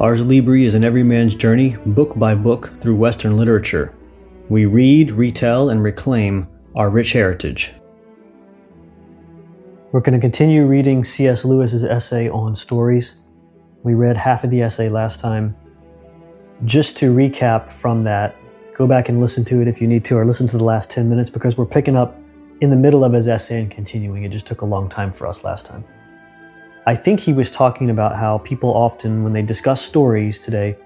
Ars Libri is an everyman's journey, book by book, through Western literature. We read, retell, and reclaim our rich heritage. We're going to continue reading C.S. Lewis's essay on stories. We read half of the essay last time. Just to recap from that, go back and listen to it if you need to, or listen to the last 10 minutes, because we're picking up in the middle of his essay and continuing. It just took a long time for us last time. I think he was talking about how people often, when they discuss stories today,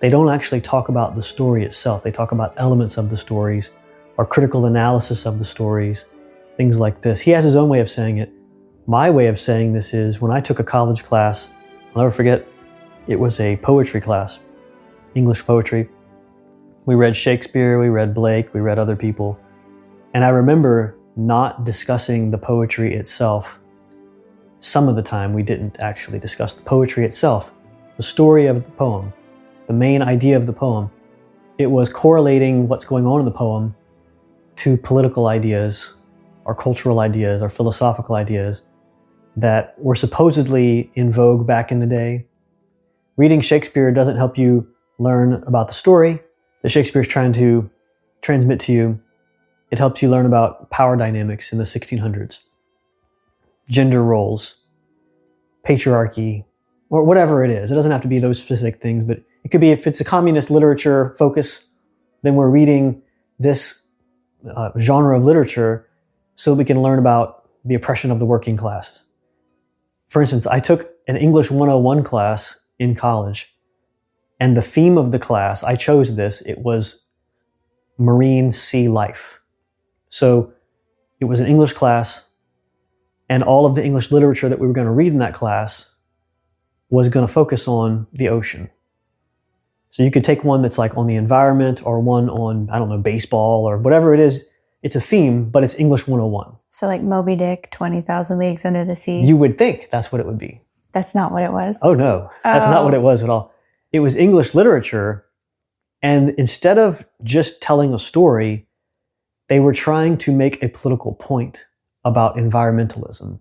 they don't actually talk about the story itself. They talk about elements of the stories or critical analysis of the stories, things like this. He has his own way of saying it. My way of saying this is, when I took a college class, I'll never forget, it was a poetry class, English poetry. We read Shakespeare, we read Blake, we read other people. And I remember not discussing the poetry itself. Some of the time we didn't actually discuss the poetry itself, the story of the poem, the main idea of the poem. It was correlating what's going on in the poem to political ideas or cultural ideas or philosophical ideas that were supposedly in vogue back in the day. Reading Shakespeare doesn't help you learn about the story that Shakespeare is trying to transmit to you. It helps you learn about power dynamics in the 1600s. Gender roles, patriarchy, or whatever it is. It doesn't have to be those specific things, but it could be, if it's a communist literature focus, then we're reading this genre of literature so we can learn about the oppression of the working classes. For instance, I took an English 101 class in college, and the theme of the class, I chose this, it was marine sea life. So it was an English class, and all of the English literature that we were going to read in that class was going to focus on the ocean. So you could take one that's like on the environment, or one on, I don't know, baseball or whatever it is. It's a theme, but it's English 101. So like Moby Dick, 20,000 Leagues Under the Sea. You would think that's what it would be. That's not what it was? Oh no, that's not what it was at all. It was English literature, and instead of just telling a story, they were trying to make a political point about environmentalism.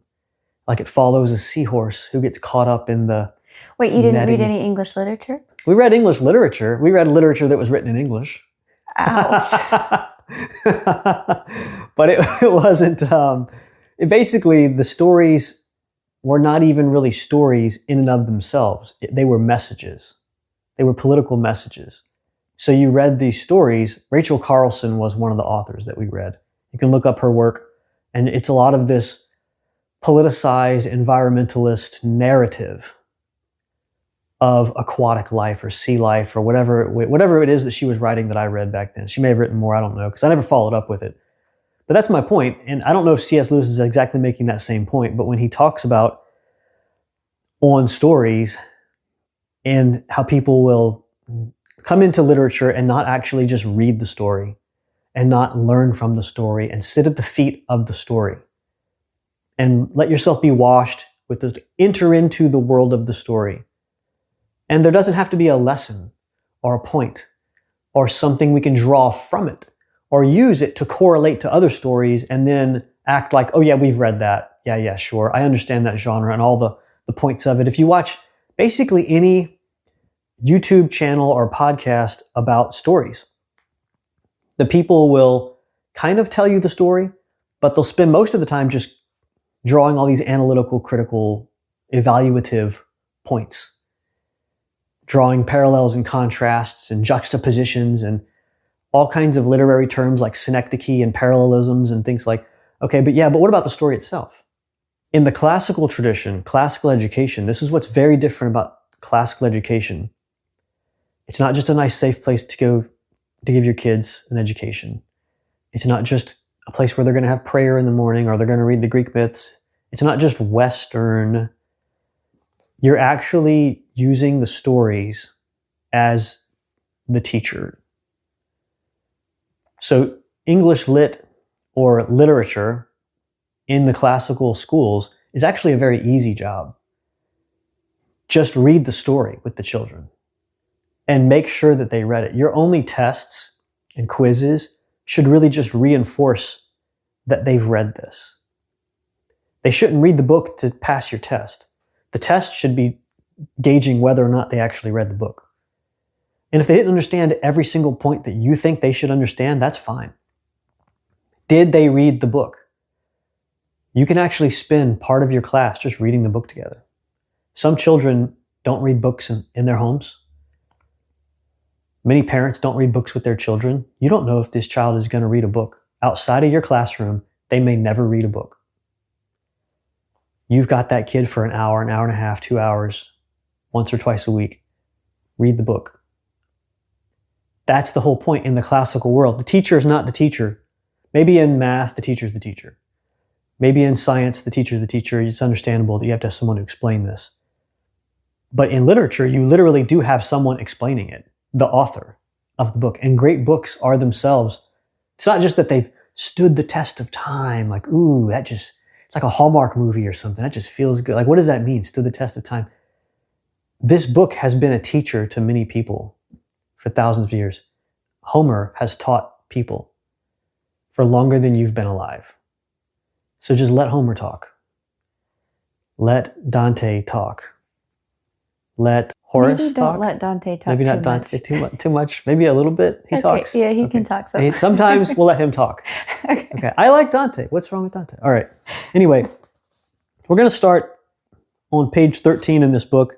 Like, it follows a seahorse who gets caught up in the Wait, you didn't netting. read any English literature? We read English literature. We read literature that was written in English. Ouch. But it wasn't, basically the stories were not even really stories in and of themselves. They were messages. They were political messages. So you read these stories. Rachel Carlson was one of the authors that we read. You can look up her work, and it's a lot of this politicized environmentalist narrative of aquatic life or sea life or whatever it is that she was writing that I read back then. She may have written more, I don't know, because I never followed up with it. But that's my point, and I don't know if C.S. Lewis is exactly making that same point, but when he talks about on stories and how people will come into literature and not actually just read the story and not learn from the story and sit at the feet of the story and let yourself be washed with this, enter into the world of the story. And there doesn't have to be a lesson or a point or something we can draw from it or use it to correlate to other stories and then act like, oh yeah, we've read that. Yeah, sure. I understand that genre and all the points of it. If you watch basically any YouTube channel or podcast about stories, the people will kind of tell you the story, but they'll spend most of the time just drawing all these analytical, critical, evaluative points, drawing parallels and contrasts and juxtapositions and all kinds of literary terms like synecdoche and parallelisms and things like, okay, but what about the story itself? In the classical tradition, classical education, this is what's very different about classical education. It's not just a nice, safe place to go to give your kids an education. It's not just a place where they're going to have prayer in the morning or they're going to read the Greek myths. It's not just Western. You're actually using the stories as the teacher. So English lit or literature in the classical schools is actually a very easy job. Just read the story with the children and make sure that they read it. Your only tests and quizzes should really just reinforce that they've read this. They shouldn't read the book to pass your test. The test should be gauging whether or not they actually read the book. And if they didn't understand every single point that you think they should understand, that's fine. Did they read the book? You can actually spend part of your class just reading the book together. Some children don't read books in their homes. Many parents don't read books with their children. You don't know if this child is going to read a book. Outside of your classroom, they may never read a book. You've got that kid for an hour and a half, 2 hours, once or twice a week. Read the book. That's the whole point in the classical world. The teacher is not the teacher. Maybe in math, the teacher is the teacher. Maybe in science, the teacher is the teacher. It's understandable that you have to have someone to explain this. But in literature, you literally do have someone explaining it, the author of the book. And great books are themselves. It's not just that they've stood the test of time, like, ooh, it's like a Hallmark movie or something. That just feels good. Like, what does that mean, stood the test of time? This book has been a teacher to many people for thousands of years. Homer has taught people for longer than you've been alive. So just let Homer talk. Let Dante talk. Let Horace Maybe talk. don't let Dante talk. Maybe not Dante too much. Maybe a little bit. He talks. Yeah, he can talk. Though. Sometimes we'll let him talk. Okay. I like Dante. What's wrong with Dante? All right. Anyway, we're going to start on page 13 in this book,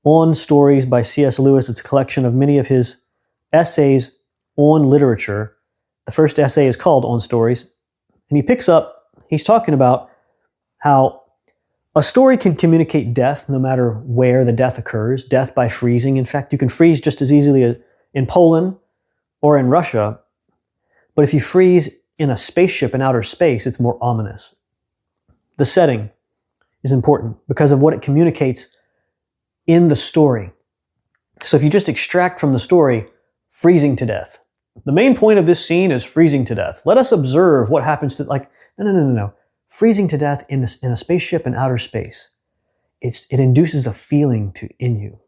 On Stories by C.S. Lewis. It's a collection of many of his essays on literature. The first essay is called On Stories. And he's talking about how a story can communicate death no matter where the death occurs, death by freezing. In fact, you can freeze just as easily in Poland or in Russia. But if you freeze in a spaceship in outer space, it's more ominous. The setting is important because of what it communicates in the story. So if you just extract from the story, freezing to death. The main point of this scene is freezing to death. Let us observe what happens to, no. Freezing to death in a spaceship in outer space. It induces a feeling in you.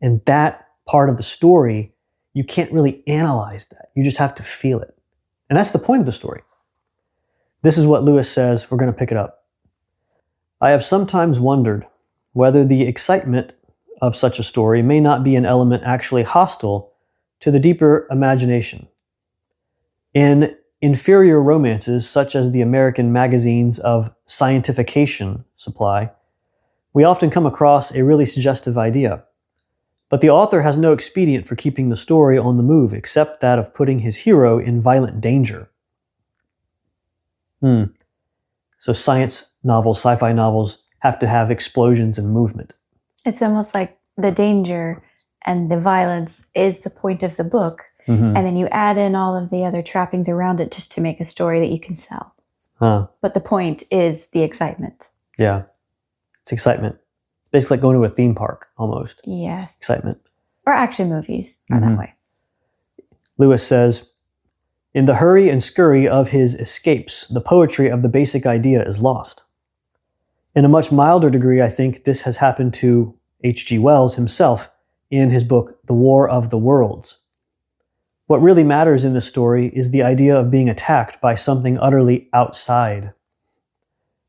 And that part of the story, you can't really analyze that. You just have to feel it. And that's the point of the story. This is what Lewis says. We're going to pick it up. I have sometimes wondered whether the excitement of such a story may not be an element actually hostile to the deeper imagination. In inferior romances, such as the American magazines of scientification supply, we often come across a really suggestive idea. But the author has no expedient for keeping the story on the move except that of putting his hero in violent danger. So science novels, sci-fi novels have to have explosions and movement. It's almost like the danger and the violence is the point of the book. Mm-hmm. And then you add in all of the other trappings around it just to make a story that you can sell. But the point is the excitement. Yeah. It's excitement. Basically like going to a theme park, almost. Yes. Excitement. Or action movies are that way. Lewis says, in the hurry and scurry of his escapes, the poetry of the basic idea is lost. In a much milder degree, I think this has happened to H.G. Wells himself in his book, The War of the Worlds. What really matters in this story is the idea of being attacked by something utterly outside.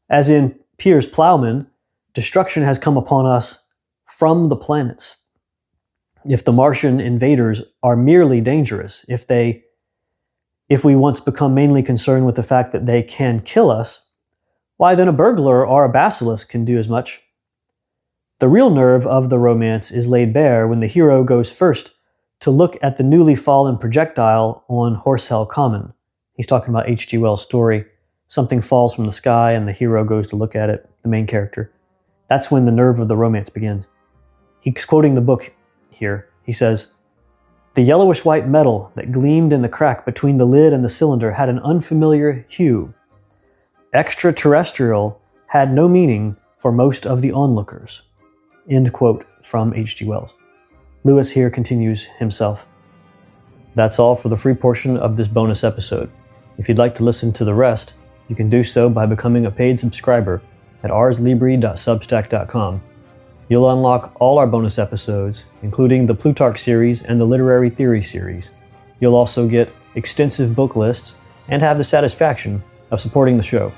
As in Piers Plowman, destruction has come upon us from the planets. If the Martian invaders are merely dangerous, if we once become mainly concerned with the fact that they can kill us, why then a burglar or a basilisk can do as much. The real nerve of the romance is laid bare when the hero goes first to look at the newly fallen projectile on Horsell Common. He's talking about H.G. Wells' story. Something falls from the sky and the hero goes to look at it, the main character. That's when the nerve of the romance begins. He's quoting the book here. He says, "The yellowish-white metal that gleamed in the crack between the lid and the cylinder had an unfamiliar hue. Extraterrestrial had no meaning for most of the onlookers." End quote from H.G. Wells. Lewis here continues himself. That's all for the free portion of this bonus episode. If you'd like to listen to the rest, you can do so by becoming a paid subscriber at arslibri.substack.com. You'll unlock all our bonus episodes, including the Plutarch series and the Literary Theory series. You'll also get extensive book lists and have the satisfaction of supporting the show.